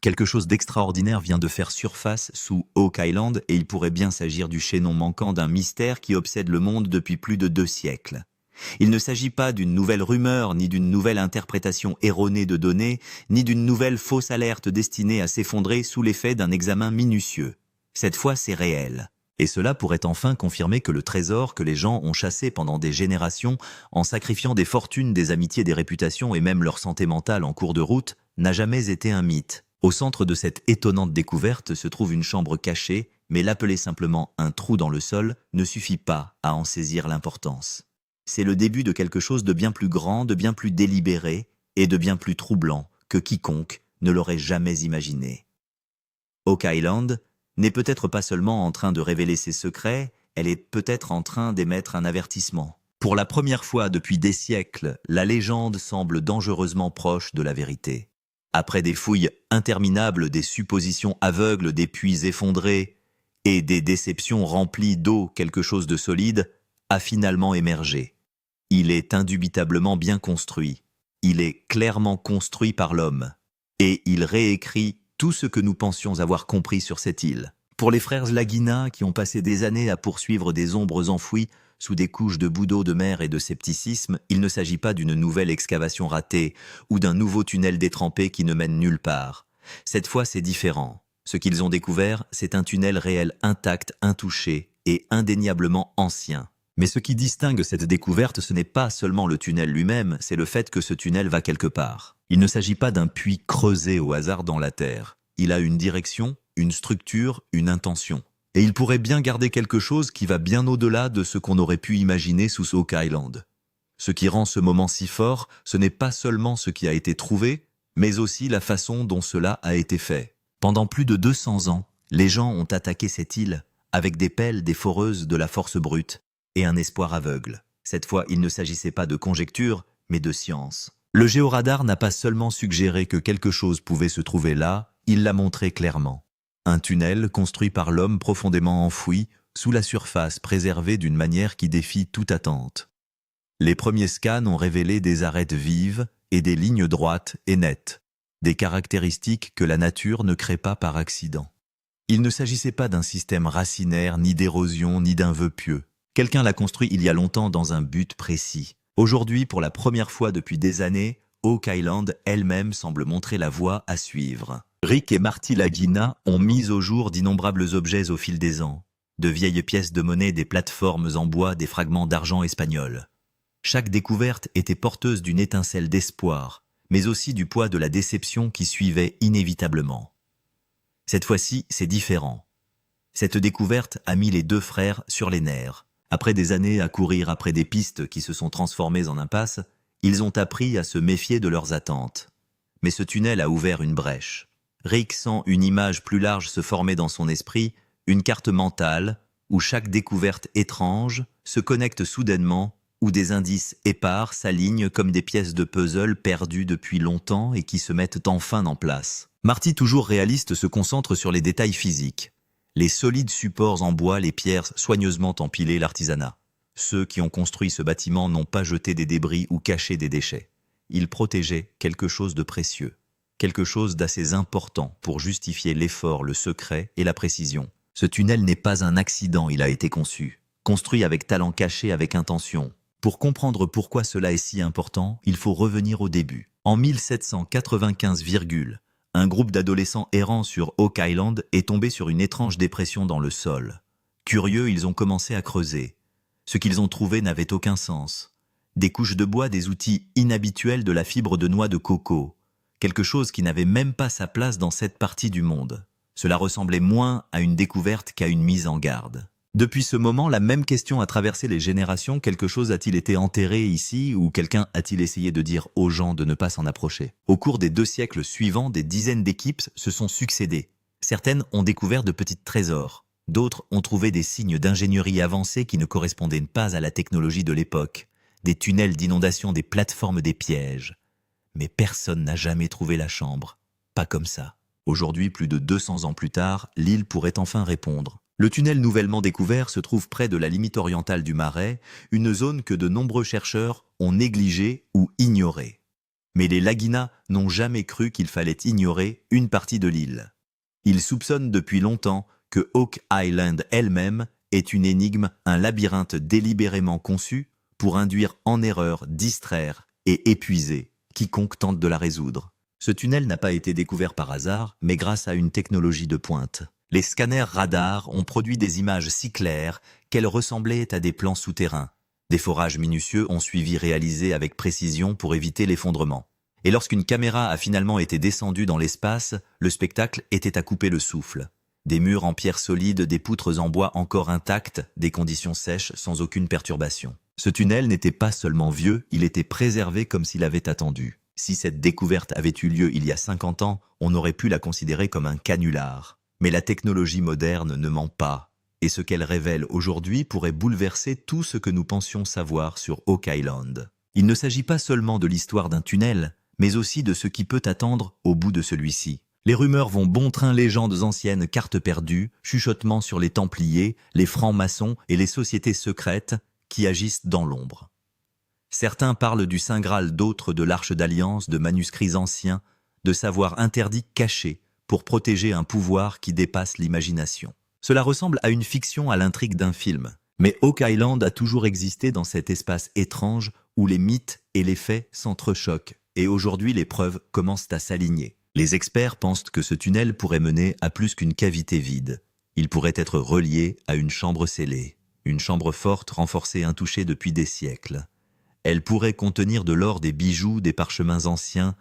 Quelque chose d'extraordinaire vient de faire surface sous Oak Island et il pourrait bien s'agir du chaînon manquant d'un mystère qui obsède le monde depuis plus de 2 siècles. Il ne s'agit pas d'une nouvelle rumeur, ni d'une nouvelle interprétation erronée de données, ni d'une nouvelle fausse alerte destinée à s'effondrer sous l'effet d'un examen minutieux. Cette fois, c'est réel. Et cela pourrait enfin confirmer que le trésor que les gens ont chassé pendant des générations, en sacrifiant des fortunes, des amitiés, des réputations et même leur santé mentale en cours de route, n'a jamais été un mythe. Au centre de cette étonnante découverte se trouve une chambre cachée, mais l'appeler simplement un trou dans le sol ne suffit pas à en saisir l'importance. C'est le début de quelque chose de bien plus grand, de bien plus délibéré et de bien plus troublant que quiconque ne l'aurait jamais imaginé. Oak Island n'est peut-être pas seulement en train de révéler ses secrets, elle est peut-être en train d'émettre un avertissement. Pour la première fois depuis des siècles, la légende semble dangereusement proche de la vérité. Après des fouilles interminables, des suppositions aveugles, des puits effondrés et des déceptions remplies d'eau, quelque chose de solide a finalement émergé. Il est indubitablement bien construit. Il est clairement construit par l'homme. Et il réécrit tout ce que nous pensions avoir compris sur cette île. Pour les frères Lagina, qui ont passé des années à poursuivre des ombres enfouies sous des couches de boue d'eau de mer et de scepticisme, il ne s'agit pas d'une nouvelle excavation ratée ou d'un nouveau tunnel détrempé qui ne mène nulle part. Cette fois, c'est différent. Ce qu'ils ont découvert, c'est un tunnel réel intact, intouché et indéniablement ancien. Mais ce qui distingue cette découverte, ce n'est pas seulement le tunnel lui-même, c'est le fait que ce tunnel va quelque part. Il ne s'agit pas d'un puits creusé au hasard dans la terre. Il a une direction, une structure, une intention. Et il pourrait bien garder quelque chose qui va bien au-delà de ce qu'on aurait pu imaginer sous Oak Island. Ce qui rend ce moment si fort, ce n'est pas seulement ce qui a été trouvé, mais aussi la façon dont cela a été fait. Pendant plus de 200 ans, les gens ont attaqué cette île avec des pelles, des foreuses, de la force brute et un espoir aveugle. Cette fois, il ne s'agissait pas de conjecture, mais de science. Le géoradar n'a pas seulement suggéré que quelque chose pouvait se trouver là, il l'a montré clairement. Un tunnel construit par l'homme profondément enfoui, sous la surface préservé d'une manière qui défie toute attente. Les premiers scans ont révélé des arêtes vives et des lignes droites et nettes, des caractéristiques que la nature ne crée pas par accident. Il ne s'agissait pas d'un système racinaire, ni d'érosion, ni d'un vœu pieux. Quelqu'un l'a construit il y a longtemps dans un but précis. Aujourd'hui, pour la première fois depuis des années, Oak Island elle-même semble montrer la voie à suivre. Rick et Marty Lagina ont mis au jour d'innombrables objets au fil des ans. De vieilles pièces de monnaie, des plateformes en bois, des fragments d'argent espagnol. Chaque découverte était porteuse d'une étincelle d'espoir, mais aussi du poids de la déception qui suivait inévitablement. Cette fois-ci, c'est différent. Cette découverte a mis les deux frères sur les nerfs. Après des années à courir après des pistes qui se sont transformées en impasses, ils ont appris à se méfier de leurs attentes. Mais ce tunnel a ouvert une brèche. Rick sent une image plus large se former dans son esprit, une carte mentale, où chaque découverte étrange se connecte soudainement, où des indices épars s'alignent comme des pièces de puzzle perdues depuis longtemps et qui se mettent enfin en place. Marty, toujours réaliste, se concentre sur les détails physiques. Les solides supports en bois, les pierres soigneusement empilées, l'artisanat. Ceux qui ont construit ce bâtiment n'ont pas jeté des débris ou caché des déchets. Ils protégeaient quelque chose de précieux. Quelque chose d'assez important pour justifier l'effort, le secret et la précision. Ce tunnel n'est pas un accident, il a été conçu. Construit avec talent, caché avec intention. Pour comprendre pourquoi cela est si important, il faut revenir au début. En 1795, un groupe d'adolescents errant sur Oak Island est tombé sur une étrange dépression dans le sol. Curieux, ils ont commencé à creuser. Ce qu'ils ont trouvé n'avait aucun sens. Des couches de bois, des outils inhabituels, de la fibre de noix de coco. Quelque chose qui n'avait même pas sa place dans cette partie du monde. Cela ressemblait moins à une découverte qu'à une mise en garde. Depuis ce moment, la même question a traversé les générations. Quelque chose a-t-il été enterré ici ou quelqu'un a-t-il essayé de dire aux gens de ne pas s'en approcher? Au cours des 2 siècles suivants, des dizaines d'équipes se sont succédées. Certaines ont découvert de petits trésors. D'autres ont trouvé des signes d'ingénierie avancée qui ne correspondaient pas à la technologie de l'époque. Des tunnels d'inondation, des plateformes, des pièges. Mais personne n'a jamais trouvé la chambre. Pas comme ça. Aujourd'hui, plus de 200 ans plus tard, l'île pourrait enfin répondre. Le tunnel nouvellement découvert se trouve près de la limite orientale du Marais, une zone que de nombreux chercheurs ont négligée ou ignorée. Mais les Lagina n'ont jamais cru qu'il fallait ignorer une partie de l'île. Ils soupçonnent depuis longtemps que Oak Island elle-même est une énigme, un labyrinthe délibérément conçu pour induire en erreur, distraire et épuiser quiconque tente de la résoudre. Ce tunnel n'a pas été découvert par hasard, mais grâce à une technologie de pointe. Les scanners radars ont produit des images si claires qu'elles ressemblaient à des plans souterrains. Des forages minutieux ont suivi réalisés avec précision pour éviter l'effondrement. Et lorsqu'une caméra a finalement été descendue dans l'espace, le spectacle était à couper le souffle. Des murs en pierre solide, des poutres en bois encore intactes, des conditions sèches sans aucune perturbation. Ce tunnel n'était pas seulement vieux, il était préservé comme s'il avait attendu. Si cette découverte avait eu lieu il y a 50 ans, on aurait pu la considérer comme un canular. Mais la technologie moderne ne ment pas, et ce qu'elle révèle aujourd'hui pourrait bouleverser tout ce que nous pensions savoir sur Oak Island. Il ne s'agit pas seulement de l'histoire d'un tunnel, mais aussi de ce qui peut attendre au bout de celui-ci. Les rumeurs vont bon train, légendes anciennes, cartes perdues, chuchotements sur les Templiers, les francs-maçons et les sociétés secrètes qui agissent dans l'ombre. Certains parlent du Saint Graal, d'autres de l'Arche d'Alliance, de manuscrits anciens, de savoirs interdits cachés pour protéger un pouvoir qui dépasse l'imagination. Cela ressemble à une fiction à l'intrigue d'un film. Mais Oak Island a toujours existé dans cet espace étrange où les mythes et les faits s'entrechoquent. Et aujourd'hui, les preuves commencent à s'aligner. Les experts pensent que ce tunnel pourrait mener à plus qu'une cavité vide. Il pourrait être relié à une chambre scellée. Une chambre forte, renforcée, intouchée depuis des siècles. Elle pourrait contenir de l'or, des bijoux, des parchemins anciens,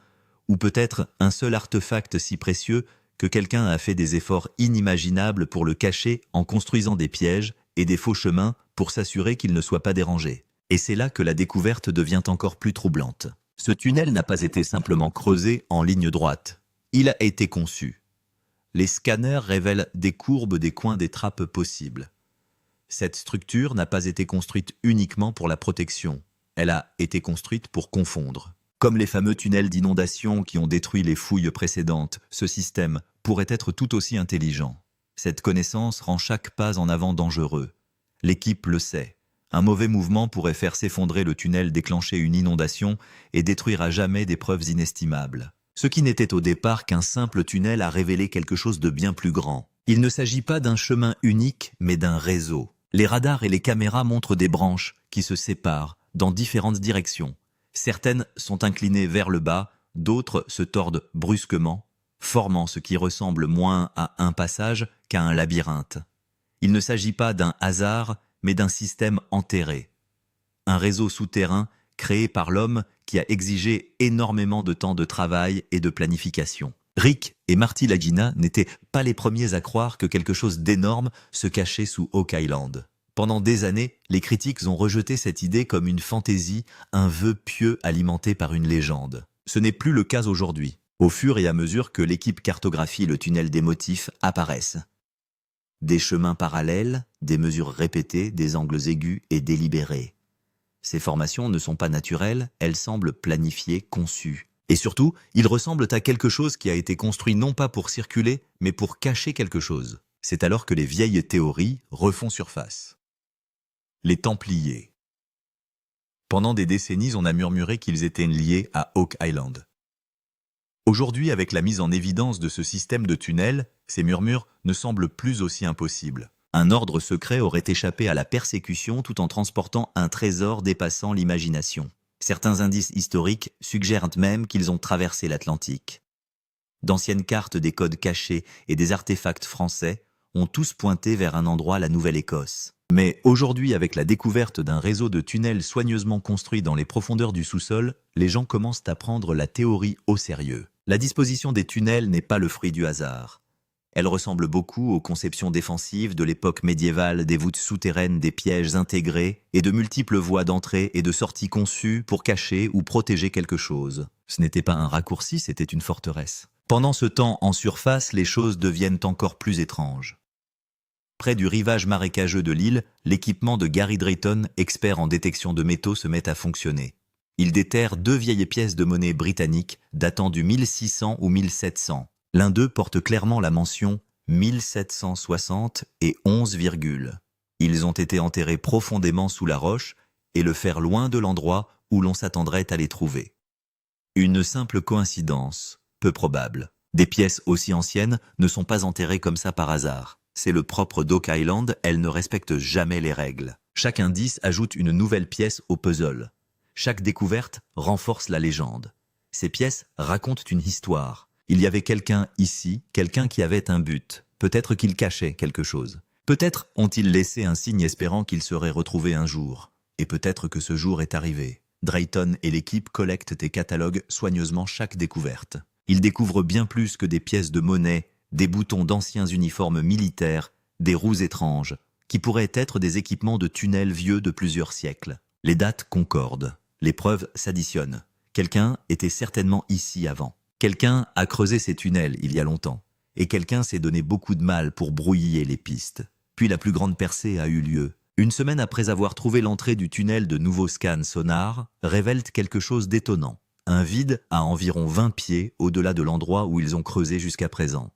ou peut-être un seul artefact si précieux que quelqu'un a fait des efforts inimaginables pour le cacher en construisant des pièges et des faux chemins pour s'assurer qu'il ne soit pas dérangé. Et c'est là que la découverte devient encore plus troublante. Ce tunnel n'a pas été simplement creusé en ligne droite. Il a été conçu. Les scanners révèlent des courbes des coins des trappes possibles. Cette structure n'a pas été construite uniquement pour la protection. Elle a été construite pour confondre. Comme les fameux tunnels d'inondation qui ont détruit les fouilles précédentes, ce système pourrait être tout aussi intelligent. Cette connaissance rend chaque pas en avant dangereux. L'équipe le sait. Un mauvais mouvement pourrait faire s'effondrer le tunnel, déclencher une inondation et détruire à jamais des preuves inestimables. Ce qui n'était au départ qu'un simple tunnel a révélé quelque chose de bien plus grand. Il ne s'agit pas d'un chemin unique, mais d'un réseau. Les radars et les caméras montrent des branches qui se séparent dans différentes directions. Certaines sont inclinées vers le bas, d'autres se tordent brusquement, formant ce qui ressemble moins à un passage qu'à un labyrinthe. Il ne s'agit pas d'un hasard, mais d'un système enterré. Un réseau souterrain créé par l'homme qui a exigé énormément de temps de travail et de planification. Rick et Marty Lagina n'étaient pas les premiers à croire que quelque chose d'énorme se cachait sous Oak Island. Pendant des années, les critiques ont rejeté cette idée comme une fantaisie, un vœu pieux alimenté par une légende. Ce n'est plus le cas aujourd'hui. Au fur et à mesure que l'équipe cartographie le tunnel des motifs apparaissent. Des chemins parallèles, des mesures répétées, des angles aigus et délibérés. Ces formations ne sont pas naturelles, elles semblent planifiées, conçues. Et surtout, ils ressemblent à quelque chose qui a été construit non pas pour circuler, mais pour cacher quelque chose. C'est alors que les vieilles théories refont surface. Les Templiers. Pendant des décennies, on a murmuré qu'ils étaient liés à Oak Island. Aujourd'hui, avec la mise en évidence de ce système de tunnels, ces murmures ne semblent plus aussi impossibles. Un ordre secret aurait échappé à la persécution tout en transportant un trésor dépassant l'imagination. Certains indices historiques suggèrent même qu'ils ont traversé l'Atlantique. D'anciennes cartes des codes cachés et des artefacts français ont tous pointé vers un endroit, la Nouvelle-Écosse. Mais aujourd'hui, avec la découverte d'un réseau de tunnels soigneusement construits dans les profondeurs du sous-sol, les gens commencent à prendre la théorie au sérieux. La disposition des tunnels n'est pas le fruit du hasard. Elle ressemble beaucoup aux conceptions défensives de l'époque médiévale, des voûtes souterraines, des pièges intégrés et de multiples voies d'entrée et de sortie conçues pour cacher ou protéger quelque chose. Ce n'était pas un raccourci, c'était une forteresse. Pendant ce temps en surface, les choses deviennent encore plus étranges. Près du rivage marécageux de l'île, l'équipement de Gary Drayton, expert en détection de métaux, se met à fonctionner. Il déterre 2 vieilles pièces de monnaie britanniques datant du 1600 ou 1700. L'un d'eux porte clairement la mention 1760 et 11, Ils ont été enterrés profondément sous la roche et le fer loin de l'endroit où l'on s'attendrait à les trouver. Une simple coïncidence, peu probable. Des pièces aussi anciennes ne sont pas enterrées comme ça par hasard. C'est le propre d'Oak Island, elle ne respecte jamais les règles. Chaque indice ajoute une nouvelle pièce au puzzle. Chaque découverte renforce la légende. Ces pièces racontent une histoire. Il y avait quelqu'un ici, quelqu'un qui avait un but. Peut-être qu'il cachait quelque chose. Peut-être ont-ils laissé un signe espérant qu'il serait retrouvé un jour. Et peut-être que ce jour est arrivé. Drayton et l'équipe collectent et cataloguent soigneusement chaque découverte. Ils découvrent bien plus que des pièces de monnaie, des boutons d'anciens uniformes militaires, des roues étranges, qui pourraient être des équipements de tunnels vieux de plusieurs siècles. Les dates concordent. Les preuves s'additionnent. Quelqu'un était certainement ici avant. Quelqu'un a creusé ces tunnels il y a longtemps. Et quelqu'un s'est donné beaucoup de mal pour brouiller les pistes. Puis la plus grande percée a eu lieu. Une semaine après avoir trouvé l'entrée du tunnel, de nouveaux scans sonars révèlent quelque chose d'étonnant. Un vide à environ 20 pieds au-delà de l'endroit où ils ont creusé jusqu'à présent.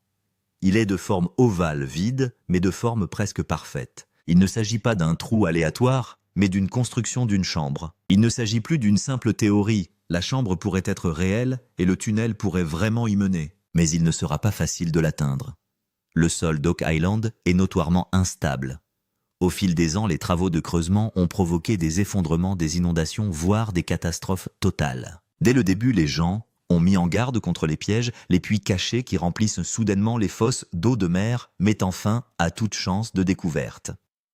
Il est de forme ovale vide, mais de forme presque parfaite. Il ne s'agit pas d'un trou aléatoire, mais d'une construction d'une chambre. Il ne s'agit plus d'une simple théorie. La chambre pourrait être réelle et le tunnel pourrait vraiment y mener. Mais il ne sera pas facile de l'atteindre. Le sol d'Oak Island est notoirement instable. Au fil des ans, les travaux de creusement ont provoqué des effondrements, des inondations, voire des catastrophes totales. Dès le début, les gens ont mis en garde contre les pièges, les puits cachés qui remplissent soudainement les fosses d'eau de mer, mettant fin à toute chance de découverte.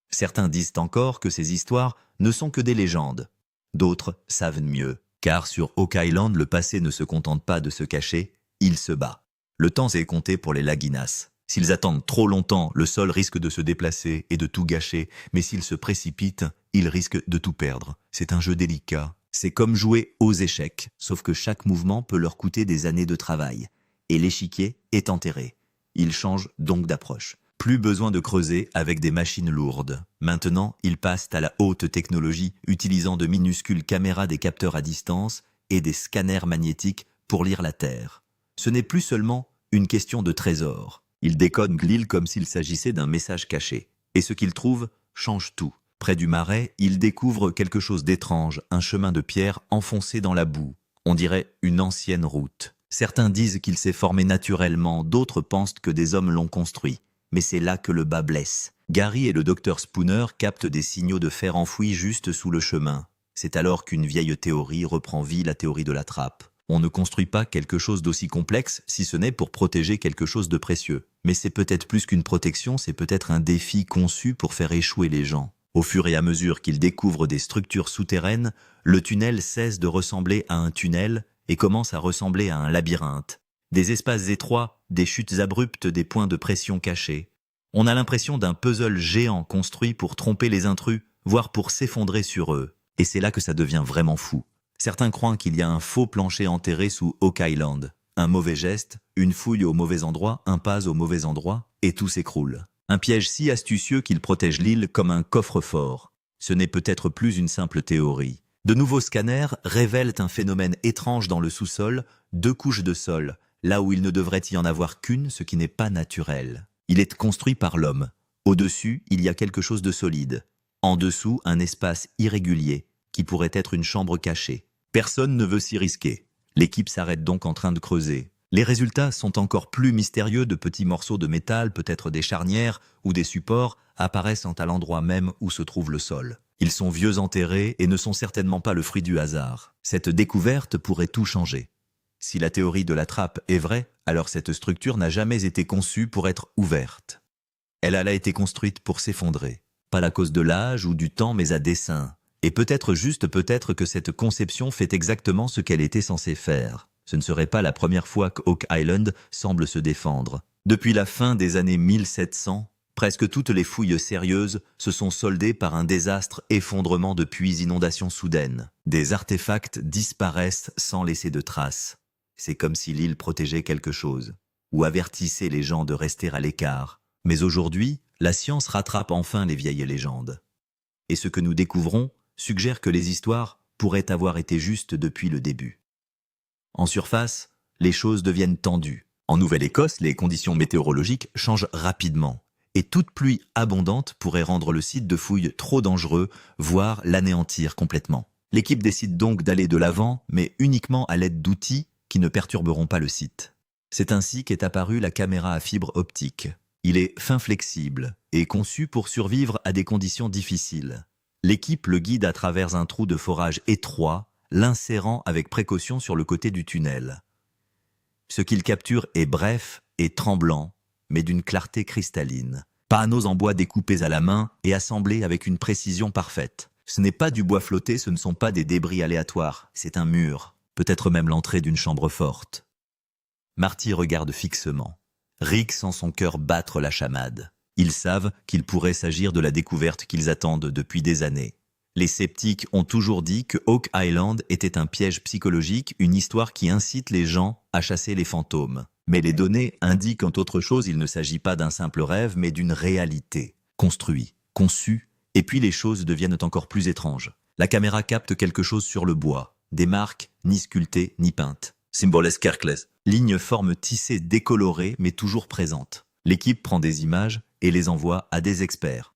Certains disent encore que ces histoires ne sont que des légendes. D'autres savent mieux, car sur Oak Island, le passé ne se contente pas de se cacher, il se bat. Le temps est compté pour les Laginas. S'ils attendent trop longtemps, le sol risque de se déplacer et de tout gâcher, mais s'ils se précipitent, ils risquent de tout perdre. C'est un jeu délicat. C'est comme jouer aux échecs, sauf que chaque mouvement peut leur coûter des années de travail. Et l'échiquier est enterré. Ils changent donc d'approche. Plus besoin de creuser avec des machines lourdes. Maintenant, ils passent à la haute technologie, utilisant de minuscules caméras, des capteurs à distance et des scanners magnétiques pour lire la Terre. Ce n'est plus seulement une question de trésor. Ils décodent l'île comme s'il s'agissait d'un message caché. Et ce qu'ils trouvent change tout. Près du marais, ils découvrent quelque chose d'étrange, un chemin de pierre enfoncé dans la boue. On dirait une ancienne route. Certains disent qu'il s'est formé naturellement, d'autres pensent que des hommes l'ont construit. Mais c'est là que le bas blesse. Gary et le docteur Spooner captent des signaux de fer enfouis juste sous le chemin. C'est alors qu'une vieille théorie reprend vie, la théorie de la trappe. On ne construit pas quelque chose d'aussi complexe si ce n'est pour protéger quelque chose de précieux. Mais c'est peut-être plus qu'une protection, c'est peut-être un défi conçu pour faire échouer les gens. Au fur et à mesure qu'ils découvrent des structures souterraines, le tunnel cesse de ressembler à un tunnel et commence à ressembler à un labyrinthe. Des espaces étroits, des chutes abruptes, des points de pression cachés. On a l'impression d'un puzzle géant construit pour tromper les intrus, voire pour s'effondrer sur eux. Et c'est là que ça devient vraiment fou. Certains croient qu'il y a un faux plancher enterré sous Oak Island. Un mauvais geste, une fouille au mauvais endroit, un pas au mauvais endroit, et tout s'écroule. Un piège si astucieux qu'il protège l'île comme un coffre-fort. Ce n'est peut-être plus une simple théorie. De nouveaux scanners révèlent un phénomène étrange dans le sous-sol, 2 couches de sol, là où il ne devrait y en avoir qu'une, ce qui n'est pas naturel. Il est construit par l'homme. Au-dessus, il y a quelque chose de solide. En dessous, un espace irrégulier, qui pourrait être une chambre cachée. Personne ne veut s'y risquer. L'équipe s'arrête donc en train de creuser. Les résultats sont encore plus mystérieux. De petits morceaux de métal, peut-être des charnières ou des supports, apparaissent à l'endroit même où se trouve le sol. Ils sont vieux, enterrés et ne sont certainement pas le fruit du hasard. Cette découverte pourrait tout changer. Si la théorie de la trappe est vraie, alors cette structure n'a jamais été conçue pour être ouverte. Elle a été construite pour s'effondrer. Pas à cause de l'âge ou du temps, mais à dessein. Et peut-être que cette conception fait exactement ce qu'elle était censée faire. Ce ne serait pas la première fois qu'Oak Island semble se défendre. Depuis la fin des années 1700, presque toutes les fouilles sérieuses se sont soldées par un désastre, effondrement de puits, inondations soudaines. Des artefacts disparaissent sans laisser de traces. C'est comme si l'île protégeait quelque chose, ou avertissait les gens de rester à l'écart. Mais aujourd'hui, la science rattrape enfin les vieilles légendes. Et ce que nous découvrons suggère que les histoires pourraient avoir été justes depuis le début. En surface, les choses deviennent tendues. En Nouvelle-Écosse, les conditions météorologiques changent rapidement. Et toute pluie abondante pourrait rendre le site de fouilles trop dangereux, voire l'anéantir complètement. L'équipe décide donc d'aller de l'avant, mais uniquement à l'aide d'outils qui ne perturberont pas le site. C'est ainsi qu'est apparue la caméra à fibre optique. Il est fin flexible et conçu pour survivre à des conditions difficiles. L'équipe le guide à travers un trou de forage étroit, l'insérant avec précaution sur le côté du tunnel. Ce qu'il capture est bref et tremblant, mais d'une clarté cristalline. Panneaux en bois découpés à la main et assemblés avec une précision parfaite. Ce n'est pas du bois flotté, ce ne sont pas des débris aléatoires, c'est un mur, peut-être même l'entrée d'une chambre forte. Marty regarde fixement. Rick sent son cœur battre la chamade. Ils savent qu'il pourrait s'agir de la découverte qu'ils attendent depuis des années. Les sceptiques ont toujours dit que Oak Island était un piège psychologique, une histoire qui incite les gens à chasser les fantômes. Mais les données indiquent qu'en autre chose, il ne s'agit pas d'un simple rêve, mais d'une réalité. Construit, conçu, et puis les choses deviennent encore plus étranges. La caméra capte quelque chose sur le bois. Des marques, ni sculptées, ni peintes. Symboles Kerkles. Lignes formes tissées décolorées, mais toujours présentes. L'équipe prend des images et les envoie à des experts.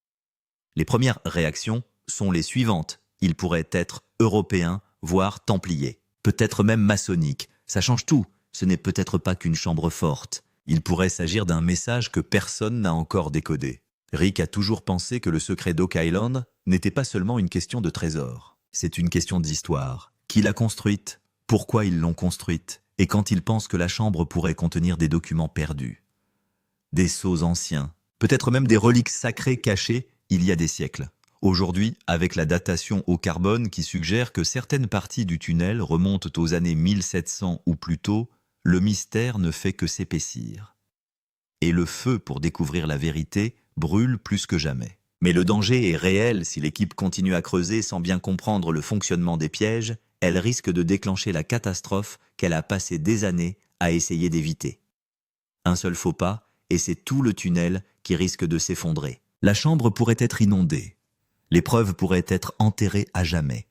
Les premières réactions sont les suivantes. Il pourrait être européen, voire templier. Peut-être même maçonnique. Ça change tout. Ce n'est peut-être pas qu'une chambre forte. Il pourrait s'agir d'un message que personne n'a encore décodé. Rick a toujours pensé que le secret d'Oak Island n'était pas seulement une question de trésor. C'est une question d'histoire. Qui l'a construite? Pourquoi ils l'ont construite? Et quand ils pensent que la chambre pourrait contenir des documents perdus. Des sceaux anciens. Peut-être même des reliques sacrées cachées il y a des siècles. Aujourd'hui, avec la datation au carbone qui suggère que certaines parties du tunnel remontent aux années 1700 ou plus tôt, le mystère ne fait que s'épaissir. Et le feu pour découvrir la vérité brûle plus que jamais. Mais le danger est réel si l'équipe continue à creuser sans bien comprendre le fonctionnement des pièges, elle risque de déclencher la catastrophe qu'elle a passé des années à essayer d'éviter. Un seul faux pas, et c'est tout le tunnel qui risque de s'effondrer. La chambre pourrait être inondée. Les preuves pourraient être enterrées à jamais.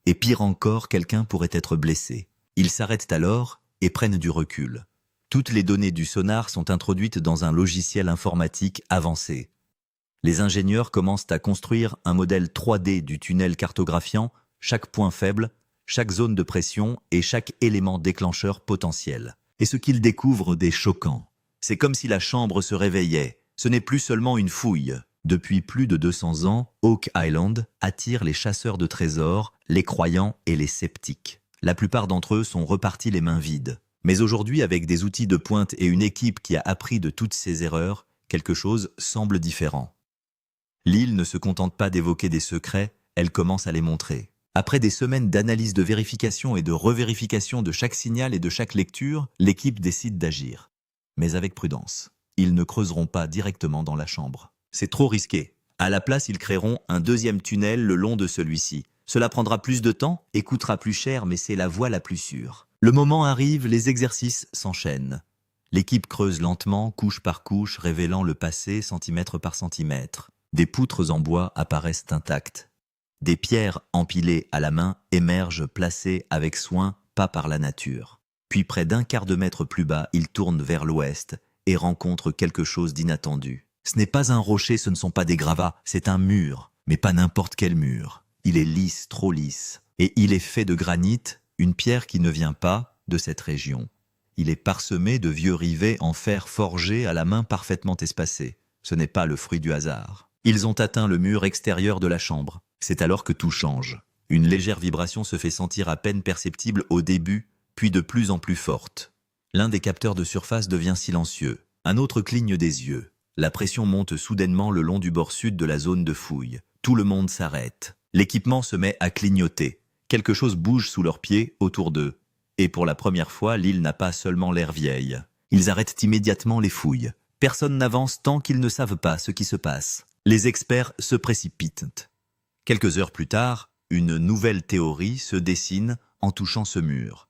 Et pire encore, quelqu'un pourrait être blessé. Ils s'arrêtent alors et prennent du recul. Toutes les données du sonar sont introduites dans un logiciel informatique avancé. Les ingénieurs commencent à construire un modèle 3D du tunnel cartographiant chaque point faible, chaque zone de pression et chaque élément déclencheur potentiel. Et ce qu'ils découvrent est choquant. C'est comme si la chambre se réveillait. Ce n'est plus seulement une fouille. Depuis plus de 200 ans, Oak Island attire les chasseurs de trésors, les croyants et les sceptiques. La plupart d'entre eux sont repartis les mains vides. Mais aujourd'hui, avec des outils de pointe et une équipe qui a appris de toutes ces erreurs, quelque chose semble différent. L'île ne se contente pas d'évoquer des secrets, elle commence à les montrer. Après des semaines d'analyse, de vérification et de revérification de chaque signal et de chaque lecture, l'équipe décide d'agir. Mais avec prudence. Ils ne creuseront pas directement dans la chambre. C'est trop risqué. À la place, ils créeront un deuxième tunnel le long de celui-ci. Cela prendra plus de temps et coûtera plus cher, mais c'est la voie la plus sûre. Le moment arrive, les exercices s'enchaînent. L'équipe creuse lentement, couche par couche, révélant le passé centimètre par centimètre. Des poutres en bois apparaissent intactes. Des pierres empilées à la main émergent placées avec soin, pas par la nature. Puis près d'un quart de mètre plus bas, ils tournent vers l'ouest et rencontrent quelque chose d'inattendu. Ce n'est pas un rocher, ce ne sont pas des gravats, c'est un mur, mais pas n'importe quel mur. Il est lisse, trop lisse, et il est fait de granit, une pierre qui ne vient pas de cette région. Il est parsemé de vieux rivets en fer forgé à la main parfaitement espacés. Ce n'est pas le fruit du hasard. Ils ont atteint le mur extérieur de la chambre. C'est alors que tout change. Une légère vibration se fait sentir à peine perceptible au début, puis de plus en plus forte. L'un des capteurs de surface devient silencieux. Un autre cligne des yeux. La pression monte soudainement le long du bord sud de la zone de fouille. Tout le monde s'arrête. L'équipement se met à clignoter. Quelque chose bouge sous leurs pieds, autour d'eux. Et pour la première fois, l'île n'a pas seulement l'air vieille. Ils arrêtent immédiatement les fouilles. Personne n'avance tant qu'ils ne savent pas ce qui se passe. Les experts se précipitent. Quelques heures plus tard, une nouvelle théorie se dessine en touchant ce mur.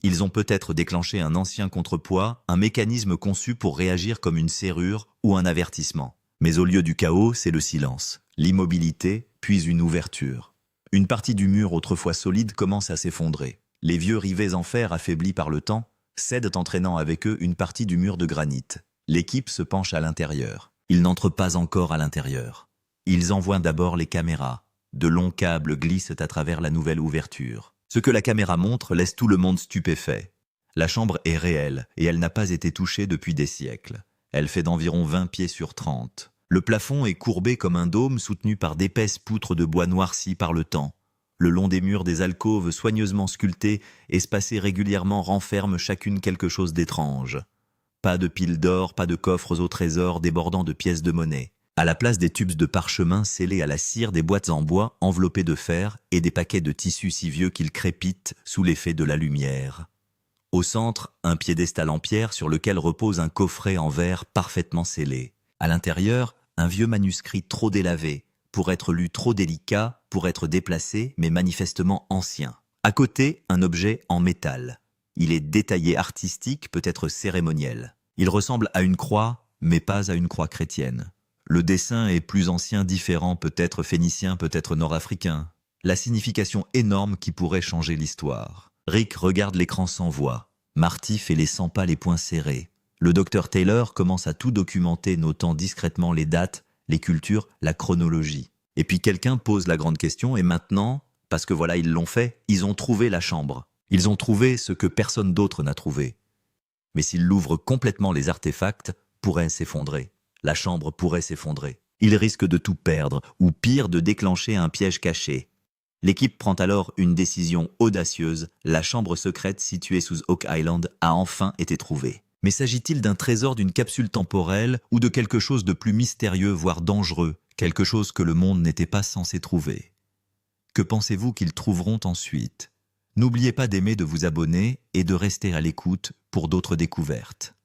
Ils ont peut-être déclenché un ancien contrepoids, un mécanisme conçu pour réagir comme une serrure ou un avertissement. Mais au lieu du chaos, c'est le silence, l'immobilité, puis une ouverture. Une partie du mur autrefois solide commence à s'effondrer. Les vieux rivets en fer affaiblis par le temps cèdent entraînant avec eux une partie du mur de granit. L'équipe se penche à l'intérieur. Ils n'entrent pas encore à l'intérieur. Ils envoient d'abord les caméras. De longs câbles glissent à travers la nouvelle ouverture. Ce que la caméra montre laisse tout le monde stupéfait. La chambre est réelle et elle n'a pas été touchée depuis des siècles. Elle fait d'environ 20 pieds sur 30. Le plafond est courbé comme un dôme soutenu par d'épaisses poutres de bois noircies par le temps. Le long des murs des alcôves soigneusement sculptées, espacées régulièrement, renferment chacune quelque chose d'étrange. Pas de piles d'or, pas de coffres au trésor débordant de pièces de monnaie. À la place des tubes de parchemin scellés à la cire, des boîtes en bois enveloppées de fer et des paquets de tissus si vieux qu'ils crépitent sous l'effet de la lumière. Au centre, un piédestal en pierre sur lequel repose un coffret en verre parfaitement scellé. À l'intérieur, un vieux manuscrit trop délavé, pour être lu trop délicat, pour être déplacé, mais manifestement ancien. À côté, un objet en métal. Il est détaillé artistique, peut-être cérémoniel. Il ressemble à une croix, mais pas à une croix chrétienne. Le dessin est plus ancien, différent, peut-être phénicien, peut-être nord-africain. La signification énorme qui pourrait changer l'histoire. Rick regarde l'écran sans voix. Marty fait les 100 pas les poings serrés. Le docteur Taylor commence à tout documenter, notant discrètement les dates, les cultures, la chronologie. Et puis quelqu'un pose la grande question, et maintenant, parce que voilà, ils l'ont fait, ils ont trouvé la chambre. Ils ont trouvé ce que personne d'autre n'a trouvé. Mais s'ils l'ouvrent complètement, les artefacts pourraient s'effondrer. La chambre pourrait s'effondrer. Ils risquent de tout perdre, ou pire, de déclencher un piège caché. L'équipe prend alors une décision audacieuse. La chambre secrète située sous Oak Island a enfin été trouvée. Mais s'agit-il d'un trésor, d'une capsule temporelle ou de quelque chose de plus mystérieux, voire dangereux, quelque chose que le monde n'était pas censé trouver? Que pensez-vous qu'ils trouveront ensuite? N'oubliez pas d'aimer, de vous abonner et de rester à l'écoute pour d'autres découvertes.